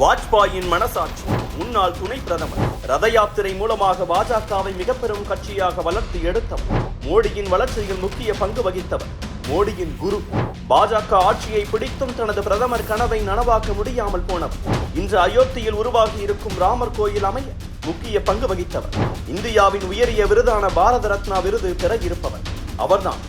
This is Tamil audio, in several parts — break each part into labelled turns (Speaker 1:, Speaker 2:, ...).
Speaker 1: வாஜ்பாயின் மனசாட்சி. முன்னாள் துணை பிரதமர். ரத யாத்திரை மூலமாக பாஜகவை மிக பெரும் கட்சியாக வளர்த்து எடுத்தவர். மோடியின் வளர்ச்சியில் முக்கிய பங்கு வகித்தவர். மோடியின் குரு. பாஜக ஆட்சியை பிடித்தும் தனது பிரதமர் கனவை நனவாக்க முடியாமல் போனவர். இன்று அயோத்தியில் உருவாகி இருக்கும் ராமர் கோயில் அமைய முக்கிய பங்கு வகித்தவர். இந்தியாவின் உயரிய விருதான பாரத ரத்னா விருது பெற இருப்பவர். அவர்தான்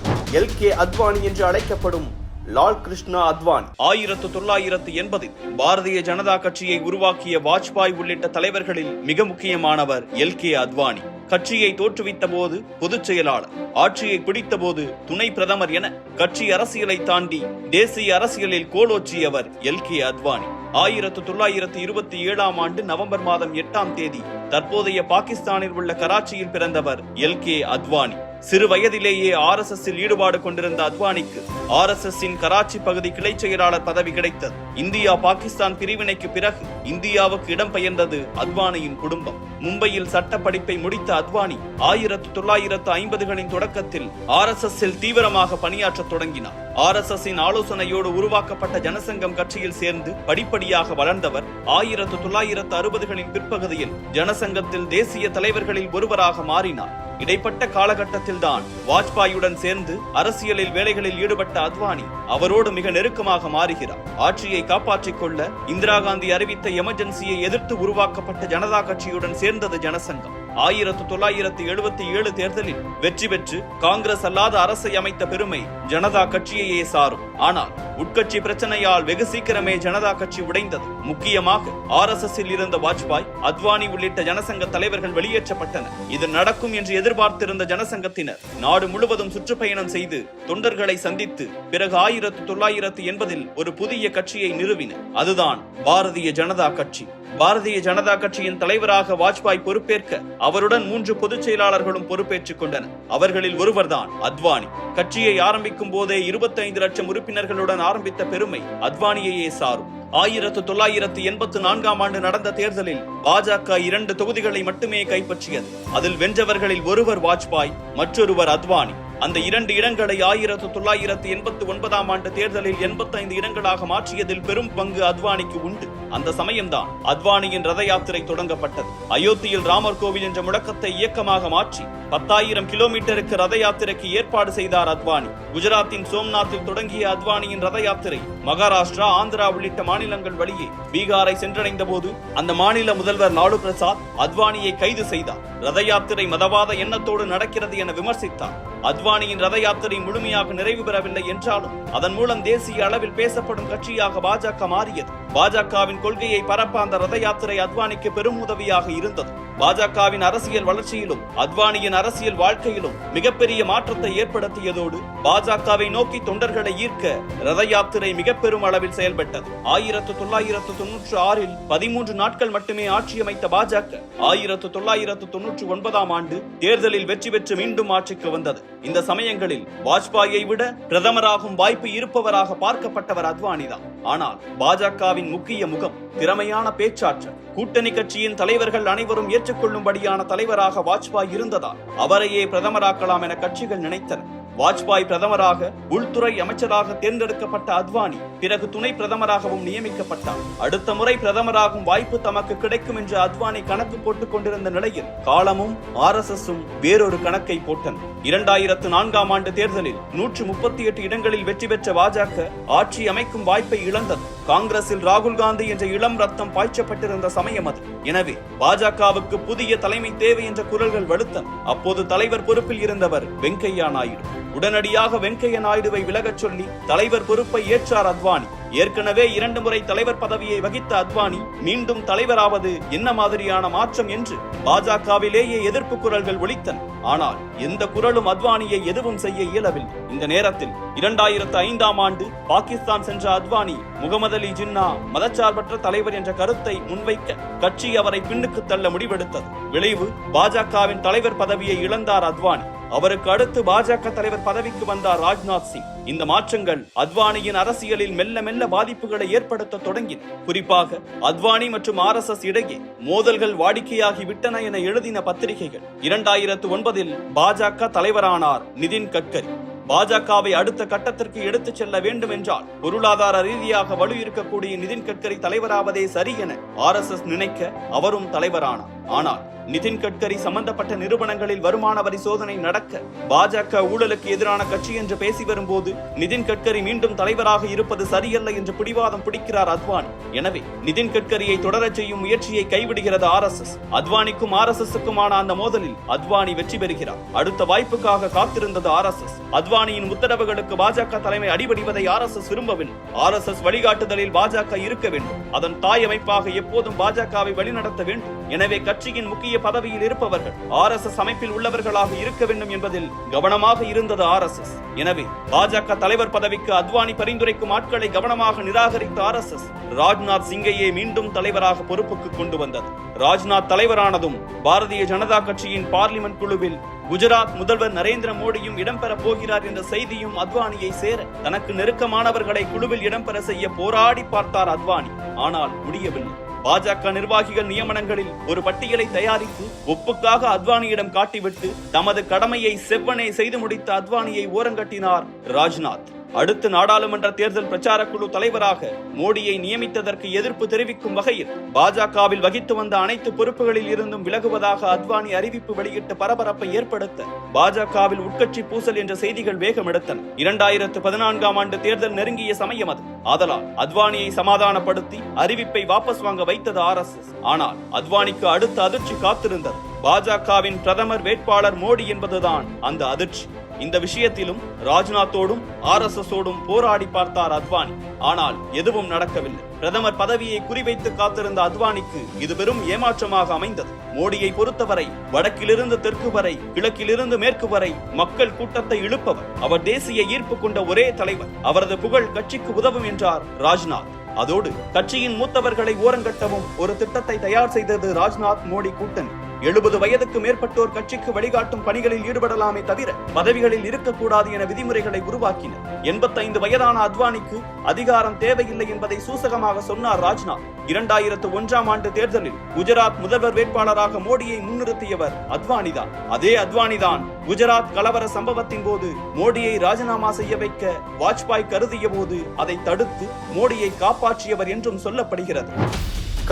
Speaker 1: LK அத்வானி என்று அழைக்கப்படும் லால் கிருஷ்ணா அத்வானி. 1980 பாரதிய ஜனதா கட்சியை உருவாக்கிய வாஜ்பாய் உள்ளிட்ட தலைவர்களில் மிக முக்கியமானவர் LK அத்வானி. கட்சியை தோற்றுவித்த போது பொதுச் செயலாளர், ஆட்சியை பிடித்த போது துணை பிரதமர் என கட்சி அரசியலை தாண்டி தேசிய அரசியலில் கோலோச்சியவர் LK அத்வானி. 1927 ஆண்டு நவம்பர் மாதம் 8ஆம் தேதி தற்போதைய பாகிஸ்தானில் உள்ள கராச்சியில் பிறந்தவர் LK அத்வானி. சிறு வயதிலேயே RSS ஈடுபாடு கொண்டிருந்த அத்வானிக்கு RSS கராச்சி பகுதி கிளை செயலாளர் பதவி கிடைத்தது. இந்தியா பாகிஸ்தான் பிரிவினைக்கு பிறகு இந்தியாவுக்கு இடம்பெயர்ந்தது அத்வானியின் குடும்பம். மும்பையில் சட்ட படிப்பை முடித்த அத்வானி 1950களின் தொடக்கத்தில் RSS தீவிரமாக பணியாற்ற தொடங்கினார். RSS ஆலோசனையோடு உருவாக்கப்பட்ட ஜனசங்கம் கட்சியில் சேர்ந்து படிப்படியாக வளர்ந்தவர். 1960களின் பிற்பகுதியில் ஜனசங்கத்தில் தேசிய தலைவர்களில் ஒருவராக மாறினார். இடைப்பட்ட காலகட்டத்தில் தான் வாஜ்பாயுடன் சேர்ந்து அரசியலில் வேலைகளில் ஈடுபட்ட அத்வானி அவரோடு மிக நெருக்கமாக மாறுகிறார். ஆட்சியை காப்பாற்றிக் கொள்ள இந்திரா காந்தி அறிவித்த எமர்ஜென்சியை எதிர்த்து உருவாக்கப்பட்ட ஜனதா கட்சியுடன் சேர்ந்தது ஜனசங்கம். 1977 தேர்தலில் வெற்றி பெற்று காங்கிரஸ் அல்லாத அரசை அமைத்த பெருமை ஜனதா கட்சியையே சாரும். ஆனால் உட்கட்சி பிரச்சனையால் வெகு சீக்கிரமே ஜனதா கட்சி உடைந்தது. முக்கியமாக RSS இருந்த வாஜ்பாய், அத்வானி உள்ளிட்ட ஜனசங்க தலைவர்கள் வெளியேற்றப்பட்டனர். இது நடக்கும் என்று எதிர்பார்த்திருந்த ஜனசங்கத்தினர் நாடு முழுவதும் சுற்றுப்பயணம் செய்து தொண்டர்களை சந்தித்து பிறகு 1980 ஒரு புதிய கட்சியை நிறுவினர். அதுதான் பாரதிய ஜனதா கட்சி. பாரதிய ஜனதா கட்சியின் தலைவராக வாஜ்பாய் பொறுப்பேற்க அவருடன் 3 பொதுச் செயலாளர்களும் பொறுப்பேற்றுக் கொண்டனர். அவர்களில் ஒருவர்தான் அத்வானி. கட்சியை ஆரம்பிக்கும் போதே 25 லட்சம் உறுப்பினர்களுடன் ஆரம்பித்த பெருமை அத்வானியையே சாரும். 1984 ஆண்டு நடந்த தேர்தலில் பாஜக 2 தொகுதிகளை மட்டுமே கைப்பற்றியது. அதில் வென்றவர்களில் ஒருவர் வாஜ்பாய், மற்றொருவர் அத்வானி. அந்த 2 இடங்களை 1989 ஆண்டு தேர்தலில் 85 இடங்களாக மாற்றியதில் பெரும் பங்கு அத்வானிக்கு உண்டு. அந்த சமயம்தான் அத்வானியின் ரத யாத்திரை தொடங்கப்பட்டது. அயோத்தியில் ராமர் கோவில் என்ற முழக்கத்தை இயக்கமாக மாற்றி 10,000 கிலோமீட்டருக்கு ரத யாத்திரைக்கு ஏற்பாடு செய்தார் அத்வானி. குஜராத்தின் சோம்நாத்தில் தொடங்கிய அத்வானியின் ரத யாத்திரை மகாராஷ்டிரா, ஆந்திரா உள்ளிட்ட மாநிலங்கள் வழியே பீகாரை சென்றடைந்த போது அந்த மாநில முதல்வர் லாலு பிரசாத் அத்வானியை கைது செய்தார். ரத யாத்திரை மதவாத எண்ணத்தோடு நடக்கிறது என விமர்சித்தார். அத்வானியின் ரத யாத்திரை முழுமையாக நிறைவு பெறவில்லை என்றாலும் அதன் மூலம் தேசிய அளவில் பேசப்படும் கட்சியாக பாஜக மாறியது. பாஜகவின் கொள்கையை பரப்ப அந்த ரத யாத்திரை அத்வானிக்கு பெரும் உதவியாக இருந்தது. பாஜகவின் அரசியல் வளர்ச்சியிலும் அத்வானியின் அரசியல் வாழ்க்கையிலும் மிகப்பெரிய மாற்றத்தை ஏற்படுத்தியதோடு பாஜகவை நோக்கி தொண்டர்களை ஈர்க்க ரத யாத்திரை மிக பெரும் அளவில் செயல்பட்டது. 1996 13 நாட்கள் மட்டுமே ஆட்சியமைத்த பாஜக 1999 ஆண்டு தேர்தலில் வெற்றி பெற்று மீண்டும் ஆட்சிக்கு வந்தது. இந்த சமயங்களில் வாஜ்பாயை விட பிரதமராகும் வாய்ப்பு இருப்பவராக பார்க்கப்பட்டவர் அத்வானிதான். ஆனால் பாஜகவின் முக்கிய முகம், திறமையான பேச்சாற்றல். கூட்டணி கட்சியின் தலைவர்கள் அனைவரும் ஏற்றுக்கொள்ளும்படியான தலைவராக வாஜ்பாய் இருந்ததால் அவரையே பிரதமராக்கலாம் என கட்சிகள் நினைத்தன. வாஜ்பாய் பிரதமராக, உள்துறை அமைச்சராக தேர்ந்தெடுக்கப்பட்ட அத்வானி பிறகு துணை பிரதமராகவும் நியமிக்கப்பட்டார். அடுத்த முறை பிரதமராகும் வாய்ப்பு தமக்கு கிடைக்கும் என்று அத்வானி கணக்கு போட்டுக் கொண்டிருந்த நிலையில் காலமும் RSSம் வேறொரு கணக்கை போட்டன. 2004 ஆண்டு தேர்தலில் 138 இடங்களில் வெற்றி பெற்ற பாஜக ஆட்சி அமைக்கும் வாய்ப்பை இழந்தது. காங்கிரஸில் ராகுல் காந்தி என்ற இளம் ரத்தம் பாய்ச்சப்பட்டிருந்த சமயம் அது. எனவே பாஜகவுக்கு புதிய தலைமை தேவை என்ற குரல்கள் வலுத்தன. அப்போது தலைவர் பொறுப்பில் இருந்தவர் வெங்கையா நாயுடு. உடனடியாக வெங்கையா நாயுடுவை விலகச் சொல்லி தலைவர் பொறுப்பை ஏற்றார் அத்வானி. ஏற்கனவே 2 முறை தலைவர் பதவியை வகித்த அத்வானி மீண்டும் தலைவராவது என்ன மாதிரியான மாற்றம் என்று பாஜகவிலேயே எதிர்ப்பு குரல்கள் ஒலித்தன. ஆனால் எந்த குரலும் அத்வானியை எதுவும் செய்ய இயலவில்லை. இந்த நேரத்தில் 2005 ஆண்டு பாகிஸ்தான் சென்ற அத்வானி முகமது அலி ஜின்னா மதச்சார்பற்ற தலைவர் என்ற கருத்தை முன்வைக்க கட்சி அவரை பின்னுக்கு தள்ள முடிவெடுத்தது. விளைவு, பாஜகவின் தலைவர் பதவியை இழந்தார் அத்வானி. அவருக்கு அடுத்து பாஜக தலைவர் பதவிக்கு வந்தார் ராஜ்நாத் சிங். இந்த மாற்றங்கள் அத்வானியின் அரசியலில் மெல்ல மெல்ல பாதிப்புகளை ஏற்படுத்த தொடங்கின. குறிப்பாக அத்வானி மற்றும் RSS இடையே மோதல்கள் வாடிக்கையாகி விட்டன என எழுதின பத்திரிகைகள். 2009 பாஜக தலைவரானார் நிதின் கட்கரி. பாஜகவை அடுத்த கட்டத்திற்கு எடுத்துச் செல்ல வேண்டும் என்றால் பொருளாதார ரீதியாக வலு இருக்கக்கூடிய நிதின் கட்கரி தலைவராவதே சரி என RSS நினைக்க அவரும் தலைவரானார். ஆனால் நிதின் கட்கரி சம்பந்தப்பட்ட நிறுவனங்களில் வருமான வரி சோதனை நடக்க பாஜக ஊழலுக்கு எதிரான கட்சி என்று பேசி வரும்போது நிதின் கட்கரி மீண்டும் தலைவராக இருப்பது சரியல்ல என்று பிடிவாதம் பிடிக்கிறார் அத்வானி. எனவே நிதின் கட்கரியை தொடரச் செய்யும் முயற்சியை கைவிடுகிறது RSS. அத்வானிக்கும் RSSக்குமான அந்த மோதலில் அத்வானி வெற்றி பெறுகிறார். அடுத்த வாய்ப்புக்காக காத்திருந்தது RSS. அத்வானியின் உத்தரவுகளுக்கு பாஜக தலைமை அடிபடிவதை RSS விரும்பவில்லை. RSS வழிகாட்டுதலில் பாஜக இருக்க வேண்டும். அதன் தாய் அமைப்பாக எப்போதும் பாஜகவை வழிநடத்த வேண்டும். எனவே கட்சியின் முக்கிய பதவியில் இருப்பவர்கள் RSS அமைப்பில் உள்ளவர்களாக இருக்க வேண்டும் என்பதில் கவனமாக இருந்தது RSS. எனவே பாஜக தலைவர் பதவிக்கு அத்வானி பரிந்துரைக்கும் ஆட்களை கவனமாக நிராகரித்த RSS ராஜ்நாத் சிங்கையே மீண்டும் தலைவராக பொறுப்புக்கு கொண்டு வந்தது. ராஜ்நாத் தலைவரானதும் பாரதிய ஜனதா கட்சியின் பார்லிமெண்ட் குழுவில் குஜராத் முதல்வர் நரேந்திர மோடியும் இடம்பெற போகிறார் என்ற செய்தியும் அத்வானியை சேர தனக்கு நெருக்கமானவர்களை குழுவில் இடம்பெற செய்ய போராடி பார்த்தார் அத்வானி. ஆனால் முடியவில்லை. பாஜக நிர்வாகிகள் நியமனங்களில் ஒரு பட்டியலை தயாரித்து ஒப்புக்காக அத்வானியிடம் காட்டிவிட்டு தமது கடமையை செவ்வனே செய்து முடித்த அத்வானியை ஓரங்கட்டினார் ராஜ்நாத். அடுத்து நாடாளுமன்ற தேர்தல் பிரச்சார குழு தலைவராக மோடியை நியமித்ததற்கு எதிர்ப்பு தெரிவிக்கும் வகையில் பாஜகவில் வகித்து வந்த அனைத்து பொறுப்புகளில் இருந்தும் விலகுவதாக அத்வானி அறிவிப்பு வெளியிட்டு பரபரப்பை ஏற்படுத்த பாஜகவில் உட்கட்சி பூசல் என்ற செய்திகள் வேகமெடுத்தன. 2014ஆம் ஆண்டு தேர்தல் நெருங்கிய சமயம் அது. ஆதலால் அத்வானியை சமாதானப்படுத்தி அறிவிப்பை வாபஸ் வாங்க வைத்தது RSS. ஆனால் அத்வானிக்கு அடுத்த அதிர்ச்சி காத்திருந்தது. பாஜகவின் பிரதமர் வேட்பாளர் மோடி என்பதுதான் அந்த அதிர்ச்சி. இந்த விஷயத்திலும் ராஜ்நாத்தோடும் RSSோடும் போராடி பார்த்தார் அத்வானி. ஆனால் எதுவும் நடக்கவில்லை. பிரதமர் பதவியை குறிவைத்து காத்திருந்த அத்வானிக்கு இது வெறும் ஏமாற்றமாக அமைந்தது. மோடியை பொறுத்தவரை வடக்கிலிருந்து தெற்கு வரை, கிழக்கிலிருந்து மேற்கு வரை மக்கள் கூட்டத்தை இழுப்பவர். அவர் தேசிய ஈர்ப்பு கொண்ட ஒரே தலைவர். அவரது புகழ் கட்சிக்கு உதவும் என்றார் ராஜ்நாத். அதோடு கட்சியின் மூத்தவர்களை ஓரங்கட்டவும் ஒரு திட்டத்தை தயார் செய்தது ராஜ்நாத் மோடி கூட்டணி. 70 வயதுக்கு மேற்பட்டோர் கட்சிக்கு வழிகாட்டும் பணிகளில் ஈடுபடலாமே தவிர பதவிகளில் இருக்கக்கூடாது என விதிமுறைகளை உருவாக்கினர். 85 வயதான அத்வானிக்கு அதிகாரம் தேவையில்லை என்பதை சூசகமாக சொன்னார் ராஜ்நாத். 2001ஆம் ஆண்டு தேர்தலில் குஜராத் முதல்வர் வேட்பாளராக மோடியை முன்னிறுத்தியவர் அத்வானிதான். அதே அத்வானிதான் குஜராத் கலவர சம்பவத்தின் போது மோடியை ராஜினாமா செய்ய வைக்க வாஜ்பாய் கருதிய போது அதை தடுத்து மோடியை காப்பாற்றியவர் என்றும் சொல்லப்படுகிறது.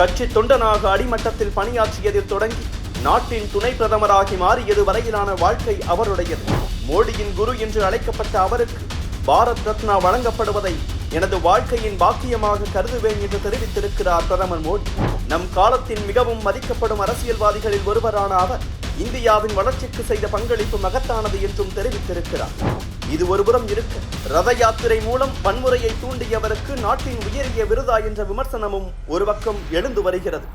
Speaker 1: கட்சி தொண்டனாக அடிமட்டத்தில் பணியாற்றியதில் தொடங்கி நாட்டின் துணை பிரதமராகி மாறியது வரையிலான வாழ்க்கை அவருடையது. மோடியின் குரு என்று அழைக்கப்பட்ட அவருக்கு பாரத் ரத்னா வழங்கப்படுவதை எனது வாழ்க்கையின் பாக்கியமாக கருதுவேன் என்று தெரிவித்திருக்கிறார் பிரதமர் மோடி. நம் காலத்தின் மிகவும் மதிக்கப்படும் அரசியல்வாதிகளில் ஒருவரான அவர் இந்தியாவின் வளர்ச்சிக்கு செய்த பங்களிப்பு மகத்தானது என்றும் தெரிவித்திருக்கிறார். இது ஒருபுறம் இருக்க, ரத யாத்திரை மூலம் வன்முறையை தூண்டியவருக்கு நாட்டின் உயரிய விருதா என்ற விமர்சனமும் ஒரு பக்கம் எழுந்து வருகிறது.